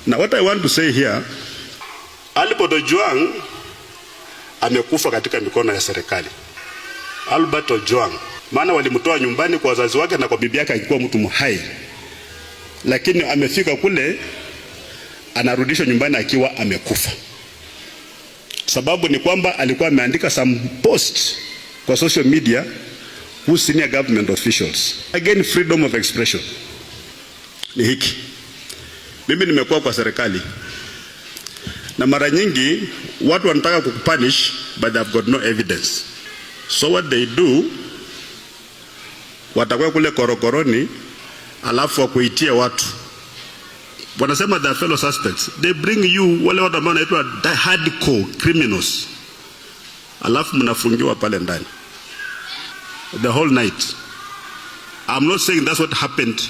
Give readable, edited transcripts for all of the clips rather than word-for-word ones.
Now what I want to say here, Albert Ojwang amekufa katika mikono ya serikali. Albert Ojwang, maana walimtoa nyumbani kwa wazazi wake na kwa bibi yake akikuwa mtu mhai. Lakini amefika kule anarudishwa nyumbani akiwa amekufa. Sababu ni kwamba alikuwa ameandika some post kwa social media who senior government officials. Again, freedom of expression. Ni hiki. Mimi nimekuwa kwa serikali. Na mara nyingi watu wanataka kukupunish but they've got no evidence. So what they do, watakuwa kule korokoroni alafu wakuitia watu. Wanasema they are fellow suspects. They bring you wale watu ambao wanaitwa hardcore criminals. Alafu mnafungiwa pale ndani the whole night. I'm not saying that's what happened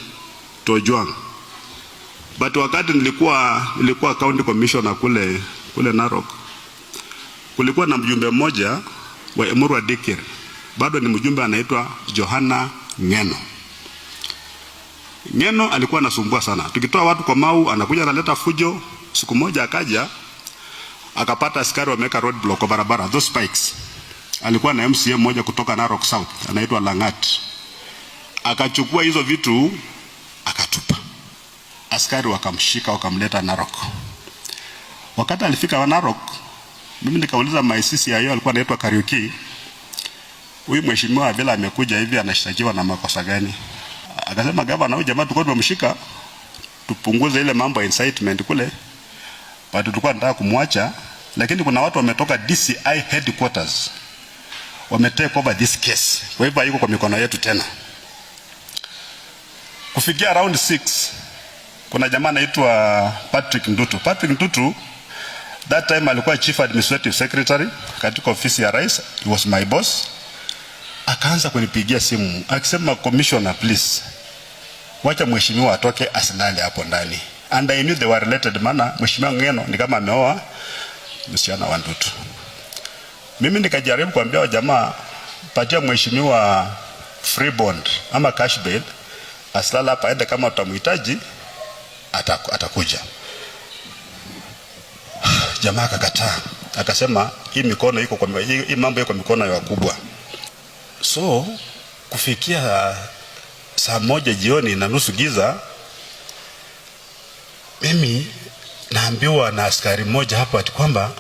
to Ojwang. But wakati nilikuwa county commissioner kule Narok, kulikuwa na mjumbe mmoja wa Emurua Dikir. Bado ni mjumbe anaitwa Johana Ngeno. Ngeno alikuwa anasumbua sana. Tukitoa watu kwa Mau anakuja analeta fujo. Siku moja akaja akapata askari wameka roadblock kwa barabara, those spikes. Alikuwa na MCA mmoja kutoka Narok South anaitwa Langat. Akachukua hizo vitu akatupa. Askari wakamshika wakamleta Narok. Wakati alifika wa Narok, mimi nikauliza maisisi ya hiyo alikuwa anaitwa Kariuki, huyu mheshimiwa vile amekuja hivi anashtakiwa na makosa gani? Akasema gavana, huyu jamaa tulikuwa tumemshika tupunguze ile mambo ya incitement kule, but tulikuwa tunataka kumwacha, lakini kuna watu wametoka DCI headquarters wametake over this case, kwa hivyo hayuko kwa mikono yetu tena. Kufikia around 6 kuna jamaa anaitwa Patrick Ndutu. Patrick Ndutu that time alikuwa chief administrative secretary katika ofisi ya rais. He was my boss. Akaanza kunipigia simu akisema, commissioner please, wacha mheshimiwa atoke asilale hapo ndani. And I knew they were related, maana mheshimiwa Ngeno ni kama ameoa msichana wa Ndutu. Mimi nikajaribu kuambia wa jamaa, patia mheshimiwa free bond ama cash bail, asilala hapa, aende kama utamhitaji atakuja. Jamaa akakataa. Akasema hii mikono iko kwa hii mambo iko mikono ya wakubwa. So kufikia saa 1 jioni na nusu giza, mimi naambiwa na askari mmoja hapa ati kwamba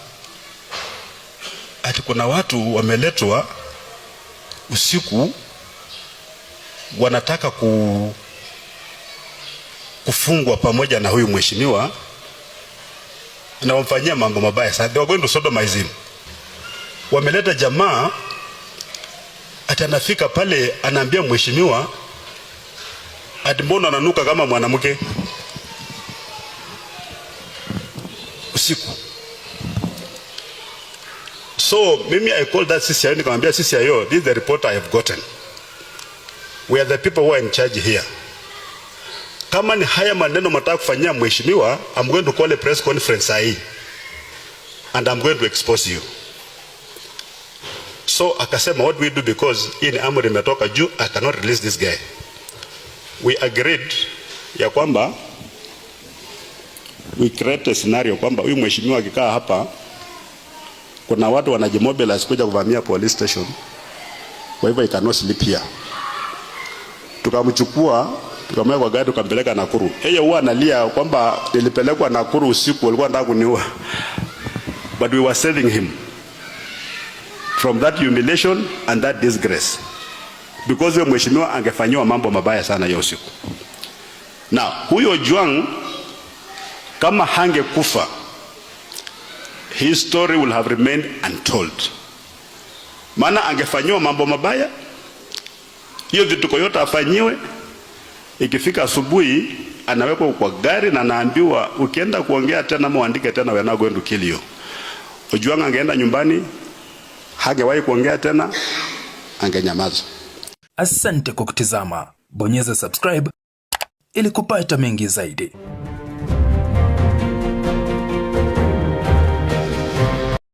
ati kuna watu wameletwa usiku wanataka kufungwa pamoja na huyu mheshimiwa na wamfanyia mambo mabaya. Sasa they were going to sodomize him. Wameleta jamaa ati anafika pale anaambia mheshimiwa ati mbona ananuka kama mwanamke usiku. So mimi I called that CCIO nikamwambia CCIO, this is the report I have gotten. We are the people who are in charge here. Kama ni haya maneno mtaka kufanyia mheshimiwa, I'm going to call a press conference hii and I'm going to expose you. So akasema what we do, because hii ni amri imetoka juu, I cannot release this guy. We agreed ya kwamba we create a scenario kwamba huyu mheshimiwa akikaa hapa kuna watu wanajimobilize kuja kuvamia police station, kwa hivyo he cannot sleep here. Tukamchukua tukamweka kwa gari tukampeleka Nakuru. Yeye huwa analia kwamba nilipelekwa Nakuru usiku, walikuwa wanataka kuniua. But we were saving him from that humiliation and that disgrace, because huyo mheshimiwa angefanywa mambo mabaya sana hiyo usiku. Now huyo Ojwang kama hangekufa, his story will have remained untold. Maana angefanywa mambo mabaya, hiyo vituko yote afanyiwe, ikifika asubuhi anawekwa kwa gari na anaambiwa ukienda kuongea tena muandike tena, we are not going to kill you. Ojwang angeenda nyumbani, hagewahi kuongea tena, angenyamaza. Asante kwa kutizama. Bonyeza subscribe ili kupata mengi zaidi.